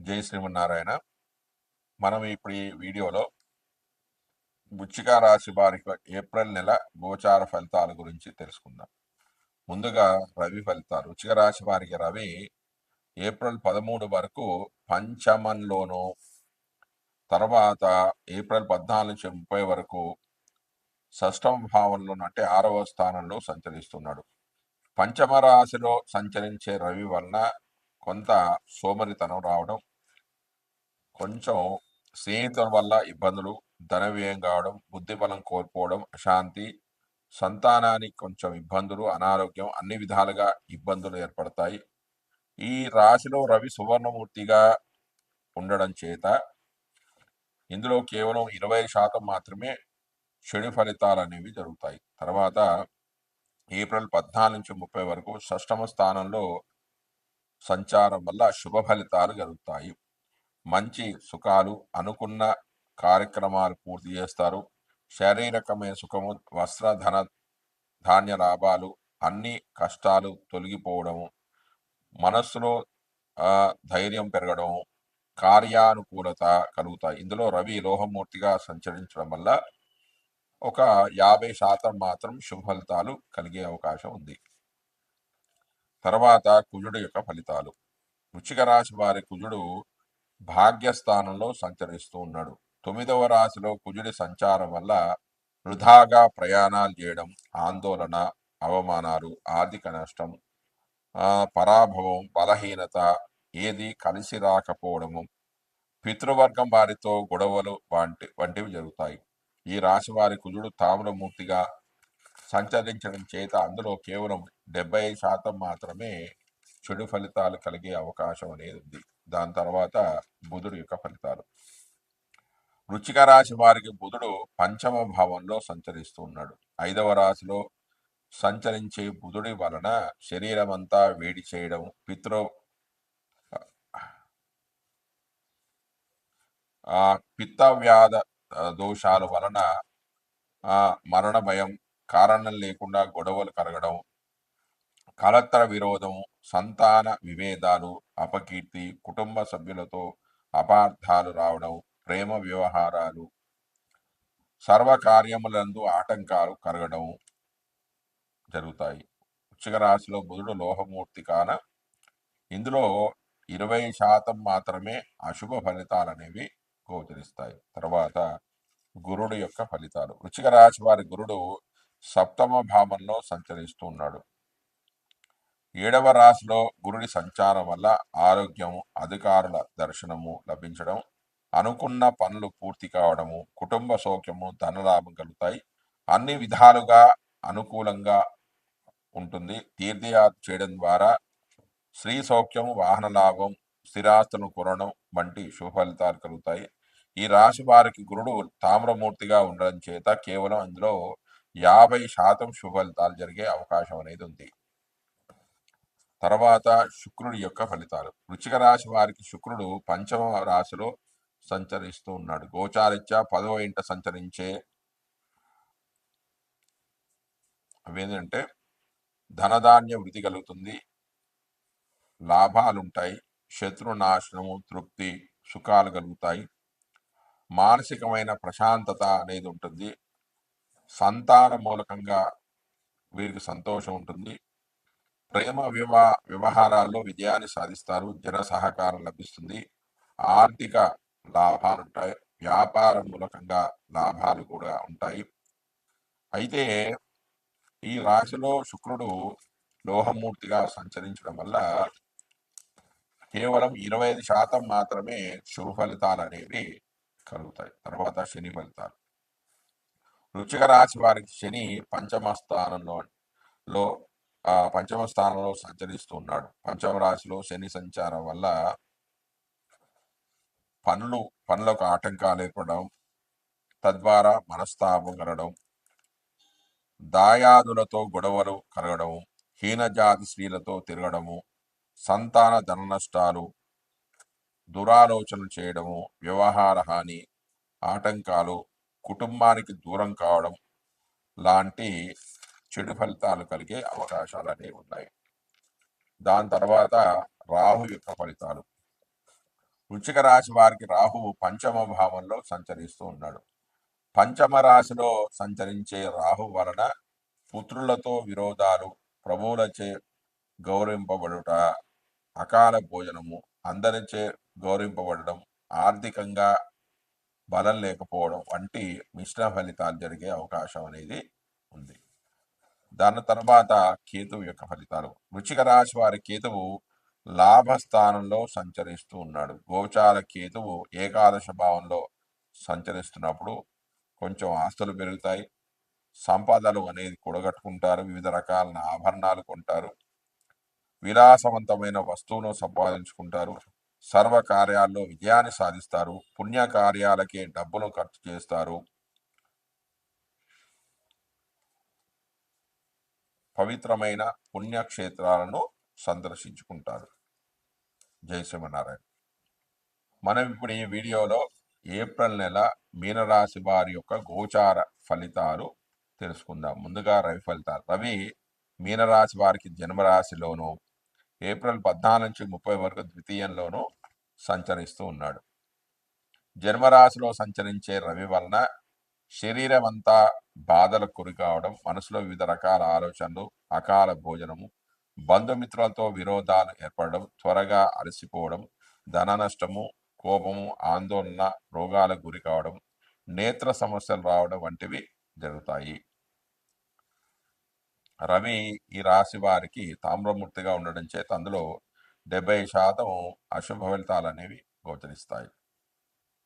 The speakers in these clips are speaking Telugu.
జై శ్రీమన్నారాయణ. మనం ఇప్పుడు ఈ వీడియోలో వృశ్చిక రాశి వారికి ఏప్రిల్ నెల గోచార ఫలితాల గురించి తెలుసుకుందాం. ముందుగా రవి ఫలితాలు. వృశ్చిక రాశి వారికి రవి ఏప్రిల్ 13 వరకు పంచమంలోను, తర్వాత ఏప్రిల్ 14 నుంచి 30 వరకు షష్టమ భావంలోను, అంటే 6వ స్థానంలో సంచరిస్తున్నాడు. పంచమ రాశిలో సంచరించే రవి వలన కొంత సోమరితనం రావడం, కొంచెం స్నేహితుల వల్ల ఇబ్బందులు, ధన వ్యయం కావడం, బుద్ధి బలం కోల్పోవడం, అశాంతి, సంతానానికి కొంచెం ఇబ్బందులు, అనారోగ్యం, అన్ని విధాలుగా ఇబ్బందులు ఏర్పడతాయి. ఈ రాశిలో రవి సువర్ణమూర్తిగా ఉండడం చేత ఇందులో కేవలం 20% మాత్రమే చెడు ఫలితాలు అనేవి జరుగుతాయి. తర్వాత ఏప్రిల్ 14 నుంచి 30 వరకు షష్టమ స్థానంలో సంచారం వల్ల శుభ ఫలితాలు కలుగుతాయి. మంచి సుఖాలు, అనుకున్న కార్యక్రమాలు పూర్తి చేస్తారు. శారీరకమైన సుఖము, వస్త్ర ధన ధాన్య లాభాలు, అన్ని కష్టాలు తొలగిపోవడము, మనస్సులో ధైర్యం పెరగడం, కార్యానుకూలత కలుగుతాయి. ఇందులో రవి లోహమూర్తిగా సంచరించడం వల్ల ఒక 50% మాత్రం శుభ ఫలితాలు కలిగే అవకాశం ఉంది. తర్వాత కుజుడు యొక్క ఫలితాలు. వృశ్చిక రాశి వారి కుజుడు భాగ్యస్థానంలో సంచరిస్తూ ఉన్నాడు. 9వ రాశిలో కుజుడి సంచారం వల్ల వృధాగా ప్రయాణాలు చేయడం, ఆందోళన, అవమానాలు, ఆర్థిక నష్టం, పరాభవం, బలహీనత, ఏది కలిసి రాకపోవడము, పితృవర్గం వారితో గొడవలు వంటివి జరుగుతాయి. ఈ రాశి వారి కుజుడు తామ్రమూర్తిగా సంచరించడం చేత అందులో కేవలం 75% మాత్రమే చెడు ఫలితాలు కలిగే అవకాశం అనేది ఉంది. దాని తర్వాత బుధుడు యొక్క ఫలితాలు. వృశ్చిక రాశి వారికి బుధుడు పంచమ భావంలో సంచరిస్తూ ఉన్నాడు. 5వ రాశిలో సంచరించే బుధుడి వలన శరీరం అంతా వేడి చేయడం, పిత్త వ్యాధ దోషాల వలన మరణ భయం, కారణం లేకుండా గొడవలు కలగడం, కలత్ర విరోధం, సంతాన విభేదాలు, అపకీర్తి, కుటుంబ సభ్యులతో అపార్థాలు రావడం, ప్రేమ వ్యవహారాలు, సర్వకార్యములందు ఆటంకాలు కలగడం జరుగుతాయి. వృశ్చిక రాశిలో బుధుడు లోహమూర్తి కాన ఇందులో 20% మాత్రమే అశుభ ఫలితాలు అనేవి గోచరిస్తాయి. తర్వాత గురుడు యొక్క ఫలితాలు. వృశ్చిక రాశి వారి గురుడు సప్తమ భావంలో సంచరిస్తూ ఉన్నాడు. 7వ రాశిలో గురుడి సంచారం వల్ల ఆరోగ్యం, అధికారుల దర్శనము లభించడం, అనుకున్న పనులు పూర్తి కావడము, కుటుంబ సౌఖ్యము, ధనలాభం కలుగుతాయి. అన్ని విధాలుగా అనుకూలంగా ఉంటుంది. తీర్థయాత్ర చేయడం ద్వారా స్త్రీ సౌఖ్యము, వాహన లాభం, స్థిరాస్తులను కొనడం వంటి శుభ ఫలితాలు కలుగుతాయి. ఈ రాశి వారికి గురుడు తామ్రమూర్తిగా ఉండడం చేత కేవలం అందులో 50% శుభ ఫలితాలు జరిగే అవకాశం అనేది ఉంది. తర్వాత శుక్రుడి యొక్క ఫలితాలు. వృశ్చిక రాశి వారికి శుక్రుడు పంచమ రాశిలో సంచరిస్తూ ఉన్నాడు. గోచారిత్యా 10వ ఇంట సంచరించే అవేంటంటే ధనధాన్య వృద్ధి కలుగుతుంది, లాభాలుంటాయి, శత్రునాశనము, తృప్తి, సుఖాలు కలుగుతాయి, మానసికమైన ప్రశాంతత అనేది ఉంటుంది, సంతాన మూలకంగా వీరికి సంతోషం ఉంటుంది, ప్రేమ వ్యవహారాల్లో విజయాన్ని సాధిస్తారు, జన సహకారం లభిస్తుంది, ఆర్థిక లాభాలు ఉంటాయి, వ్యాపార మూలకంగా లాభాలు కూడా ఉంటాయి. అయితే ఈ రాశిలో శుక్రుడు లోహమూర్తిగా సంచరించడం వల్ల కేవలం 25% మాత్రమే శుభ ఫలితాలు అనేవి కలుగుతాయి. తర్వాత శని ఫలితాలు. వృశ్చిక రాశి వారికి శని పంచమ స్థానంలో సంచరిస్తూ ఉన్నాడు. పంచమ రాశిలో శని సంచారం వల్ల పనులకు ఆటంకాలు ఏర్పడడం, తద్వారా మనస్తాపం కలగడం, దాయాదులతో గొడవలు కలగడం, హీనజాతి స్త్రీలతో తిరగడము, సంతాన ధన నష్టాలు, దురాలోచనలు చేయడము, వ్యవహార హాని, ఆటంకాలు, కుటుంబానికి దూరం కావడం లాంటి చెడు ఫలితాలు కలిగే అవకాశాలు అనేవి ఉన్నాయి. దాని తర్వాత రాహు యొక్క ఫలితాలు. వృశ్చిక రాశి వారికి రాహువు పంచమ భావంలో సంచరిస్తూ ఉన్నాడు. పంచమ రాశిలో సంచరించే రాహు వలన పుత్రులతో విరోధాలు, ప్రభువులచే గౌరవింపబడుట, అకాల భోజనము, అందరిచే గౌరవింపబడడం, ఆర్థికంగా బలం లేకపోవడం వంటి మిశ్రమ ఫలితాలు జరిగే అవకాశం అనేది ఉంది. దాని తర్వాత కేతువు యొక్క ఫలితాలు. వృశ్చిక రాశి వారి కేతువు లాభస్థానంలో సంచరిస్తూ ఉన్నాడు. గోచార కేతువు ఏకాదశ భావంలో సంచరిస్తున్నప్పుడు కొంచెం ఆస్తులు పెరుగుతాయి, సంపదలు అనేది కూడగట్టుకుంటారు, వివిధ రకాల ఆభరణాలు కొంటారు, విలాసవంతమైన వస్తువును సంపాదించుకుంటారు, సర్వ కార్యాల్లో విజయాన్ని సాధిస్తారు, పుణ్య కార్యాలకే డబ్బును ఖర్చు చేస్తారు, పవిత్రమైన పుణ్యక్షేత్రాలను సందర్శించుకుంటారు. జై శ్రీమన్నారాయణ. మనం ఇప్పుడు ఈ వీడియోలో ఏప్రిల్ నెల మీనరాశి వారి యొక్క గోచార ఫలితాలు తెలుసుకుందాం. ముందుగా రవి ఫలితాలు. రవి మీనరాశి వారికి జన్మరాశిలోను ఏప్రిల్ 14 నుంచి 30 వరకు ద్వితీయంలోనూ సంచరిస్తూ ఉన్నాడు. జన్మరాశిలో సంచరించే రవి వలన శరీరం అంతా బాధలకు గురి కావడం, మనసులో వివిధ రకాల ఆలోచనలు, అకాల భోజనము, బంధుమిత్రులతో విరోధాలు ఏర్పడడం, త్వరగా అలసిపోవడం, ధన నష్టము, కోపము, ఆందోళన, రోగాలకు గురి కావడం, నేత్ర సమస్యలు రావడం వంటివి జరుగుతాయి. రవి ఈ రాశి వారికి తామ్రమూర్తిగా ఉండడం చేత అందులో 70% అశుభ ఫలితాలు అనేవి గోచరిస్తాయి.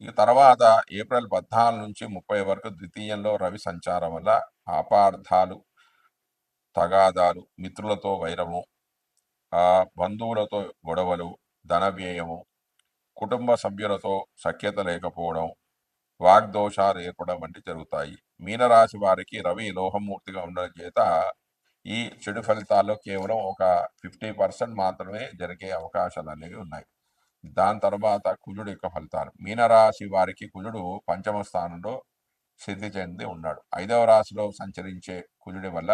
ఇక తర్వాత ఏప్రిల్ 14 నుంచి 30 వరకు ద్వితీయంలో రవి సంచారం వల్ల అపార్థాలు, తగాదాలు, మిత్రులతో వైరము, బంధువులతో గొడవలు, ధన వ్యయము, కుటుంబ సభ్యులతో సఖ్యత లేకపోవడం, వాగ్దోషాలు ఏర్పడడం వంటి జరుగుతాయి. మీనరాశి వారికి రవి లోహమూర్తిగా ఉండడం చేత ఈ చెడు ఫలితాల్లో కేవలం ఒక 50% మాత్రమే జరిగే అవకాశాలు అనేవి ఉన్నాయి. దాని తర్వాత కుజుడు యొక్క ఫలితాలు. మీనరాశి వారికి కుజుడు పంచమ స్థానంలో స్థితి చెంది ఉన్నాడు. 5వ రాశిలో సంచరించే కుజుడి వల్ల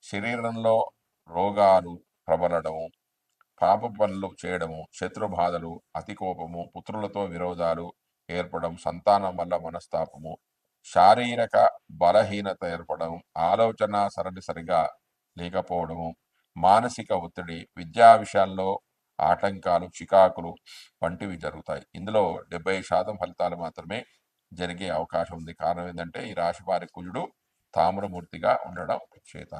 శరీరంలో రోగాలు ప్రబలడము, పాప పనులు చేయడము, శత్రు బాధలు, అతి కోపము, పుత్రులతో విరోధాలు ఏర్పడడం, సంతానం వల్ల మనస్తాపము, శారీరక బలహీనత ఏర్పడడం, ఆలోచన సరళి సరిగా లేకపోవడము, మానసిక ఒత్తిడి, విద్యా విషయాల్లో ఆటంకాలు, చికాకులు వంటివి జరుగుతాయి. ఇందులో 70% ఫలితాలు మాత్రమే జరిగే అవకాశం ఉంది. కారణం ఏంటంటే ఈ రాశి వారి కుజుడు తామ్రమూర్తిగా ఉండడం చేత.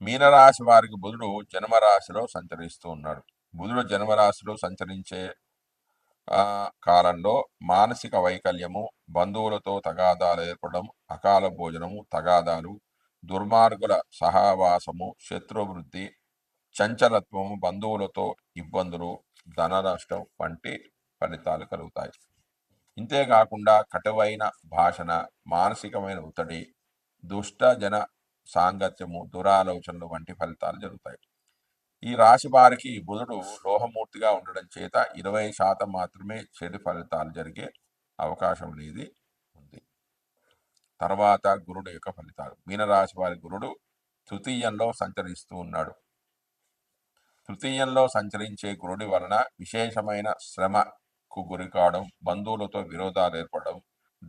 మీనరాశి వారికి బుధుడు జన్మరాశిలో సంచరిస్తూ ఉన్నాడు. బుధుడు జన్మరాశిలో సంచరించే కాలంలో మానసిక వైకల్యము, బంధువులతో తగాదాలు ఏర్పడడం, అకాల భోజనము, తగాదాలు, దుర్మార్గుల సహవాసము, శత్రువృద్ధి, చంచలత్వము, బంధువులతో ఇబ్బందులు, ధన నష్టం వంటి ఫలితాలు కలుగుతాయి. ఇంతేకాకుండా కటువైన భాషణ, మానసికమైన ఒత్తిడి, దుష్ట జన సాంగత్యము, దురాలోచనలు వంటి ఫలితాలు జరుగుతాయి. ఈ రాశి వారికి బుధుడు లోహమూర్తిగా ఉండడం చేత 20% మాత్రమే చెడు ఫలితాలు జరిగే అవకాశం అనేది ఉంది. తర్వాత గురుడు యొక్క ఫలితాలు. మీనరాశి వారి గురుడు తృతీయంలో సంచరిస్తూ ఉన్నాడు. తృతీయంలో సంచరించే గురుడి వలన విశేషమైన శ్రమకు గురి కావడం, బంధువులతో విరోధాలు ఏర్పడడం,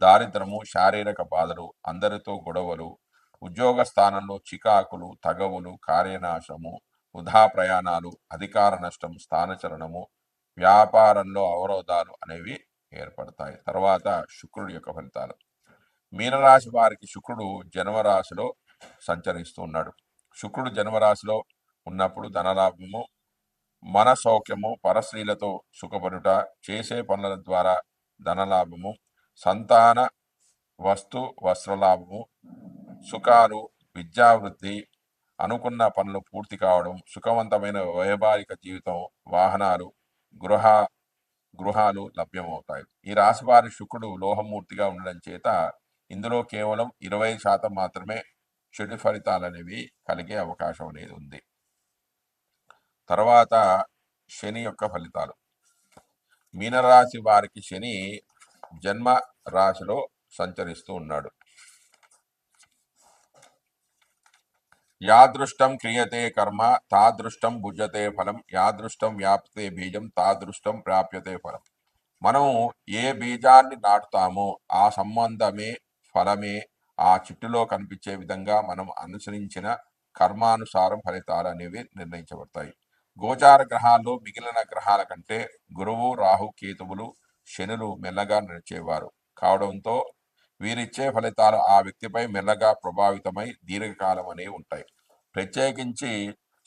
దారిద్రము, శారీరక బాధలు, అందరితో గొడవలు, ఉద్యోగ స్థానంలో చికాకులు, తగవులు, కార్యనాశము, వృధా ప్రయాణాలు, అధికార నష్టం, స్థానచలనము, వ్యాపారంలో అవరోధాలు అనేవి ఏర్పడతాయి. తర్వాత శుక్రుడి యొక్క ఫలితాలు. మీనరాశి వారికి శుక్రుడు జన్మరాశిలో సంచరిస్తూ ఉన్నాడు. శుక్రుడు జన్మరాశిలో ఉన్నప్పుడు ధనలాభము, మన సౌఖ్యము, పరస్త్రీలతో సుఖపడుట, చేసే పనుల ద్వారా ధనలాభము, సంతాన వస్తు వస్త్రలాభము, సుఖాలు, విద్యావృద్ధి, అనుకున్న పనులు పూర్తి కావడం, సుఖవంతమైన వైవాహిక జీవితం, వాహనాలు, గృహాలు లభ్యమవుతాయి. ఈ రాశి వారి శుక్రుడు లోహమూర్తిగా ఉండడం చేత ఇందులో కేవలం 20% మాత్రమే చెడు ఫలితాలు అనేవి కలిగే అవకాశం అనేది ఉంది. తర్వాత శని యొక్క ఫలితాలు. మీనరాశి వారికి శని జన్మ రాశిలో సంచరిస్తూ ఉన్నాడు. యాదృష్టం క్రియతే కర్మ తాదృష్టం భుజతే ఫలం, యాదృష్టం వ్యాప్తే బీజం తాదృష్టం ప్రాప్యతే ఫలం. మనం ఏ బీజాన్ని నాటుతామో ఆ సంబంధమే ఫలమే ఆ చెట్టులో కనిపించే విధంగా మనం అనుసరించిన కర్మానుసారం ఫలితాలు అనేవి నిర్ణయించబడతాయి. గోచార గ్రహాల్లో మిగిలిన గ్రహాల కంటే గురువు రాహు కేతువులు శనులు మెల్లగా నడిచేవారు కావడంతో వీరిచ్చే ఫలితాలు ఆ వ్యక్తిపై మెల్లగా ప్రభావితమై దీర్ఘకాలం అనేవి ఉంటాయి. ప్రత్యేకించి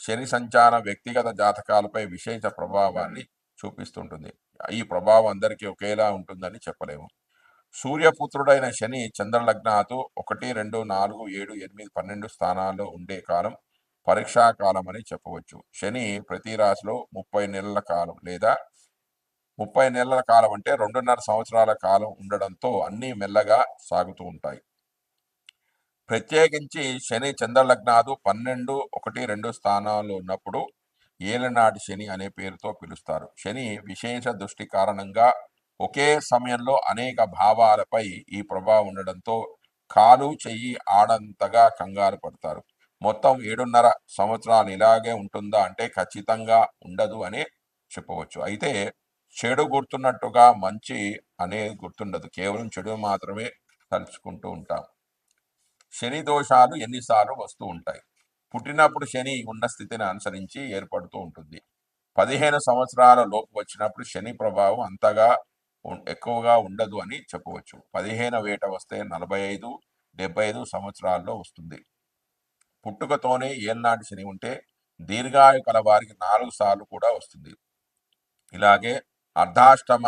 శని సంచారం వ్యక్తిగత జాతకాలపై విశేష ప్రభావాన్ని చూపిస్తుంటుంది. ఈ ప్రభావం అందరికీ ఒకేలా ఉంటుందని చెప్పలేము. సూర్యపుత్రుడైన శని చంద్రలగ్నాతో 1, 2, 4, 7, 8, 12 స్థానాల్లో ఉండే కాలం పరీక్షా కాలం అని చెప్పవచ్చు. శని ప్రతి రాశిలో 30 నెలల కాలం లేదా 30 నెలల కాలం అంటే 2.5 సంవత్సరాల కాలం ఉండడంతో అన్నీ మెల్లగా సాగుతూ ఉంటాయి. ప్రత్యేకించి శని చంద్రలగ్నాదు 12, 1, 2 స్థానాల్లో ఉన్నప్పుడు ఏలనాటి శని అనే పేరుతో పిలుస్తారు. శని విశేష దృష్టి కారణంగా ఒకే సమయంలో అనేక భావాలపై ఈ ప్రభావం ఉండడంతో కాలు చెయ్యి ఆడంతగా కంగారు పడతారు. మొత్తం 7.5 సంవత్సరాలు ఇలాగే ఉంటుందా అంటే ఖచ్చితంగా ఉండదు అని చెప్పవచ్చు. అయితే చెడు గుర్తున్నట్టుగా మంచి అనేది గుర్తుండదు. కేవలం చెడు మాత్రమే తలుచుకుంటూ ఉంటాం. శని దోషాలు ఎన్నిసార్లు వస్తూ ఉంటాయి. పుట్టినప్పుడు శని ఉన్న స్థితిని అనుసరించి ఏర్పడుతూ ఉంటుంది. 15 సంవత్సరాల లోపు వచ్చినప్పుడు శని ప్రభావం అంతగా ఎక్కువగా ఉండదు అని చెప్పవచ్చు. 15 వేట వస్తే 45, 75 సంవత్సరాల్లో వస్తుంది. పుట్టుకతోనే ఏళ్నాటి శని ఉంటే దీర్ఘాయు కల వారికి 4 సార్లు కూడా వస్తుంది. ఇలాగే అర్ధాష్టమ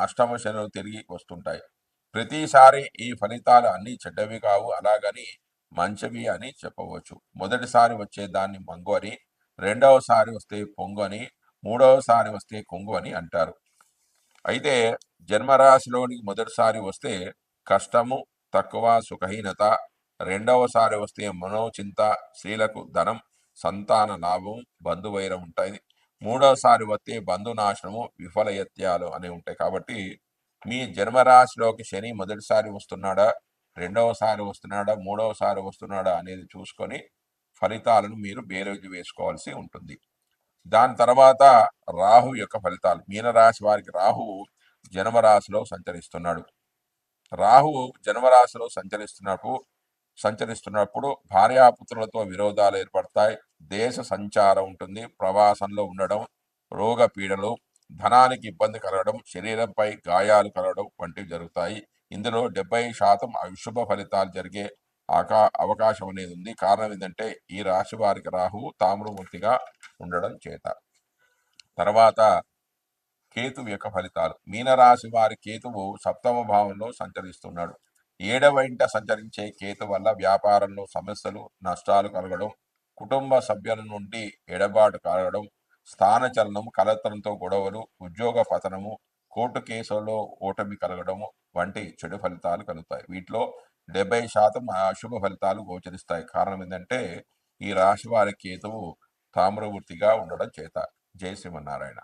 అష్టమ శనులు తిరిగి వస్తుంటాయి. ప్రతిసారి ఈ ఫలితాలు అన్ని చెడ్డవి కావు, అలాగని మంచివి అని చెప్పవచ్చు. మొదటిసారి వచ్చే దాన్ని మంగు అని, రెండవసారి వస్తే పొంగు అని, మూడవసారి వస్తే కొంగు అని అంటారు. అయితే జన్మరాశిలోనికి మొదటిసారి వస్తే కష్టము తక్కువ సుఖహీనత, రెండవసారి వస్తే మనోచింత, స్త్రీలకు ధనం, సంతాన లాభం, బంధువైరం ఉంటాయి. మూడవసారి వస్తే బంధునాశనము, విఫలయత్యాలు అని ఉంటాయి. కాబట్టి మీ జన్మరాశిలోకి శని మొదటిసారి వస్తున్నాడా, రెండవసారి వస్తున్నాడా, మూడవసారి వస్తున్నాడా అనేది చూసుకొని ఫలితాలను మీరు బేరీజు వేసుకోవాల్సి ఉంటుంది. దాని తర్వాత రాహు యొక్క ఫలితాలు. మీనరాశి వారికి రాహువు జన్మరాశిలో సంచరిస్తున్నాడు. రాహువు జన్మరాశిలో సంచరిస్తున్నప్పుడు భార్యాపుత్రులతో విరోధాలు ఏర్పడతాయి. దేశ సంచారం ఉంటుంది. ప్రవాసంలో ఉండడం, రోగ పీడలు, ధనానికి ఇబ్బంది కలగడం, శరీరంపై గాయాలు కలగడం వంటివి జరుగుతాయి. ఇందులో 70% అశుభ ఫలితాలు జరిగే అవకాశం అనేది ఉంది. కారణం ఏంటంటే ఈ రాశి వారికి రాహువు తామ్రమూర్తిగా ఉండడం చేత. తర్వాత కేతువు యొక్క ఫలితాలు. మీనరాశి వారి కేతువు 7వ భావంలో సంచరిస్తున్నాడు. 7వ ఇంట సంచరించే కేతు వల్ల వ్యాపారంలో సమస్యలు, నష్టాలు కలగడం, కుటుంబ సభ్యుల నుండి ఎడబాటు కలగడం, స్థానచలనం, కలత్రంతో గొడవలు, ఉద్యోగ పతనము, కోర్టు కేసుల్లో ఓటమి కలగడము వంటి చెడు ఫలితాలు కలుగుతాయి. వీటిలో 70% అశుభ ఫలితాలు గోచరిస్తాయి. కారణం ఏంటంటే ఈ రాశి వారి కేతువు తామ్రవృత్తిగా ఉండడం చేత. జై శ్రీమన్నారాయణ.